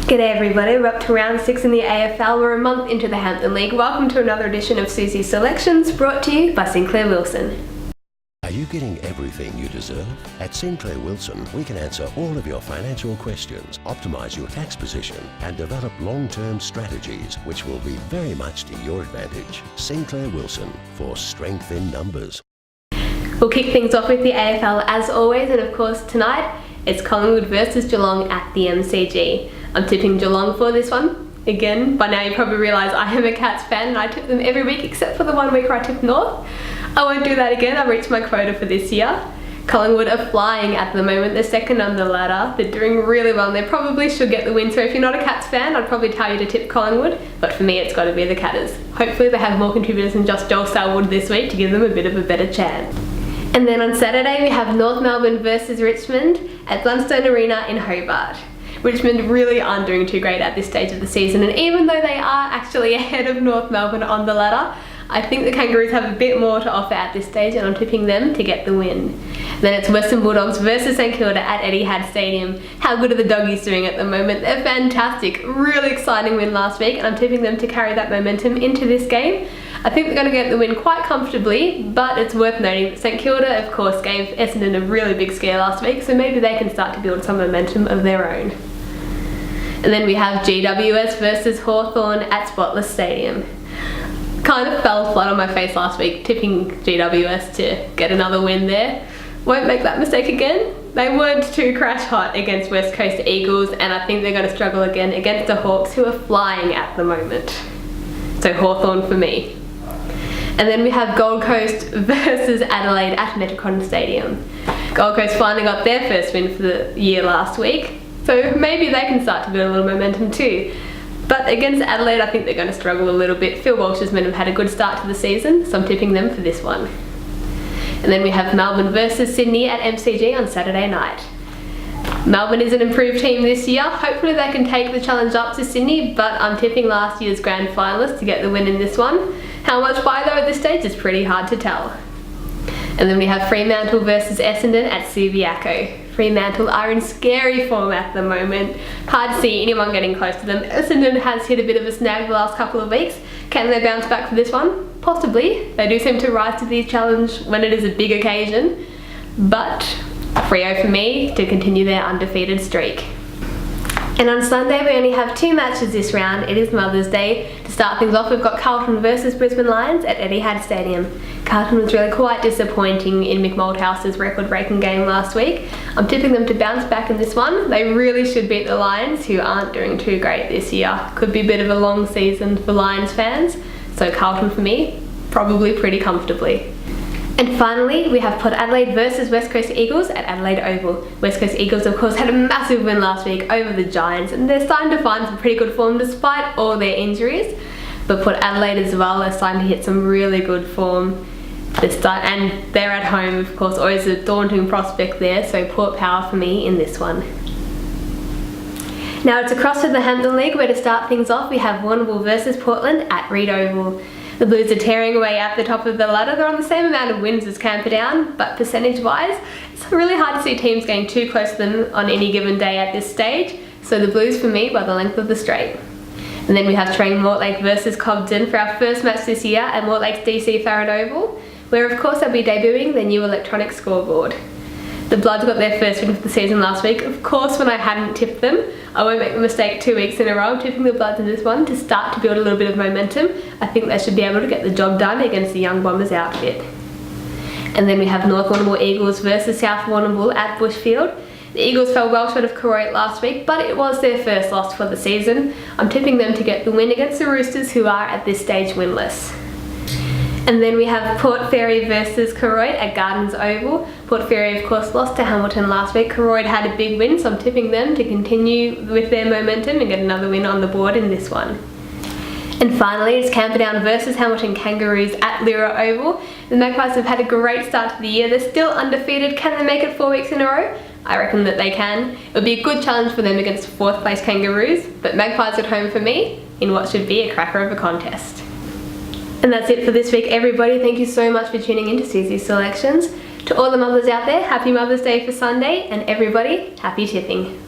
G'day everybody, we're up to round 6 in the AFL. We're a month into the Hampton League. Welcome to another edition of Susies Selections, brought to you by Sinclair Wilson. Are you getting everything you deserve? At Sinclair Wilson, we can answer all of your financial questions, optimise your tax position and develop long-term strategies which will be very much to your advantage. Sinclair Wilson, for strength in numbers. We'll kick things off with the AFL as always, and of course tonight it's Collingwood versus Geelong at the MCG. I'm tipping Geelong for this one. Again, by now you probably realise I am a Cats fan and I tip them every week except for the 1 week where I tip North. I won't do that again, I've reached my quota for this year. Collingwood are flying at the moment, they're second on the ladder, they're doing really well and they probably should get the win, so if you're not a Cats fan I'd probably tell you to tip Collingwood, but for me it's got to be the Catters. Hopefully they have more contributors than just Joel Selwood this week to give them a bit of a better chance. And then on Saturday we have North Melbourne versus Richmond at Blundstone Arena in Hobart. Richmond really aren't doing too great at this stage of the season, and even though they are actually ahead of North Melbourne on the ladder, I think the Kangaroos have a bit more to offer at this stage and I'm tipping them to get the win. Then it's Western Bulldogs versus St Kilda at Etihad Stadium. How good are the Doggies doing at the moment? They're fantastic. Really exciting win last week and I'm tipping them to carry that momentum into this game. I think they're going to get the win quite comfortably, but it's worth noting that St Kilda of course gave Essendon a really big scare last week, so maybe they can start to build some momentum of their own. And then we have GWS versus Hawthorn at Spotless Stadium. Kind of fell flat on my face last week tipping GWS to get another win there. Won't make that mistake again. They weren't too crash hot against West Coast Eagles and I think they're going to struggle again against the Hawks who are flying at the moment. So Hawthorn for me. And then we have Gold Coast versus Adelaide at Metricon Stadium. Gold Coast finally got their first win for the year last week, so maybe they can start to build a little momentum too. But against Adelaide I think they're going to struggle a little bit. Phil Walsh's men have had a good start to the season, so I'm tipping them for this one. And then we have Melbourne versus Sydney at MCG on Saturday night. Melbourne is an improved team this year. Hopefully they can take the challenge up to Sydney, but I'm tipping last year's grand finalists to get the win in this one. How much by though at this stage is pretty hard to tell. And then we have Fremantle versus Essendon at Subiaco. Fremantle are in scary form at the moment. Hard to see anyone getting close to them. Essendon has hit a bit of a snag the last couple of weeks. Can they bounce back for this one? Possibly. They do seem to rise to the challenge when it is a big occasion. But Freo for me to continue their undefeated streak. And on Sunday we only have 2 matches this round. It is Mother's Day. To start things off we've got Carlton versus Brisbane Lions at Etihad Stadium. Carlton was really quite disappointing in Mick Malthouse's record-breaking game last week. I'm tipping them to bounce back in this one. They really should beat the Lions who aren't doing too great this year. Could be a bit of a long season for Lions fans. So Carlton for me, probably pretty comfortably. And finally, we have Port Adelaide versus West Coast Eagles at Adelaide Oval. West Coast Eagles, of course, had a massive win last week over the Giants, and they're starting to find some pretty good form despite all their injuries. But Port Adelaide as well are starting to hit some really good form. And they're at home, of course, always a daunting prospect there, so Port Power for me in this one. Now it's across to the Hampton League, where to start things off we have Warrnambool versus Portland at Reid Oval. The Blues are tearing away at the top of the ladder. They're on the same amount of wins as Camperdown, but percentage-wise, it's really hard to see teams getting too close to them on any given day at this stage. So the Blues for me by the length of the straight. And then we have Terang Mortlake versus Cobden for our first match this year at Mortlake's DC Farron Oval, where of course they'll be debuting their new electronic scoreboard. The Bloods got their first win of the season last week. Of course, when I hadn't tipped them, I won't make the mistake 2 weeks in a row. I'm tipping the Bloods in this one to start to build a little bit of momentum. I think they should be able to get the job done against the Young Bombers outfit. And then we have North Warrnambool Eagles versus South Warrnambool at Bushfield. The Eagles fell well short of Koroit last week, but it was their first loss for the season. I'm tipping them to get the win against the Roosters, who are at this stage winless. And then we have Port Fairy versus Koroit at Gardens Oval. Port Fairy of course lost to Hamilton last week. Koroit had a big win, so I'm tipping them to continue with their momentum and get another win on the board in this one. And finally it's Camperdown versus Hamilton Kangaroos at Lyra Oval. The Magpies have had a great start to the year. They're still undefeated. Can they make it 4 weeks in a row? I reckon that they can. It would be a good challenge for them against 4th place Kangaroos, but Magpies at home for me in what should be a cracker of a contest. And that's it for this week everybody. Thank you so much for tuning in to Susies Selections. To all the mothers out there, happy Mother's Day for Sunday, and everybody, happy tipping.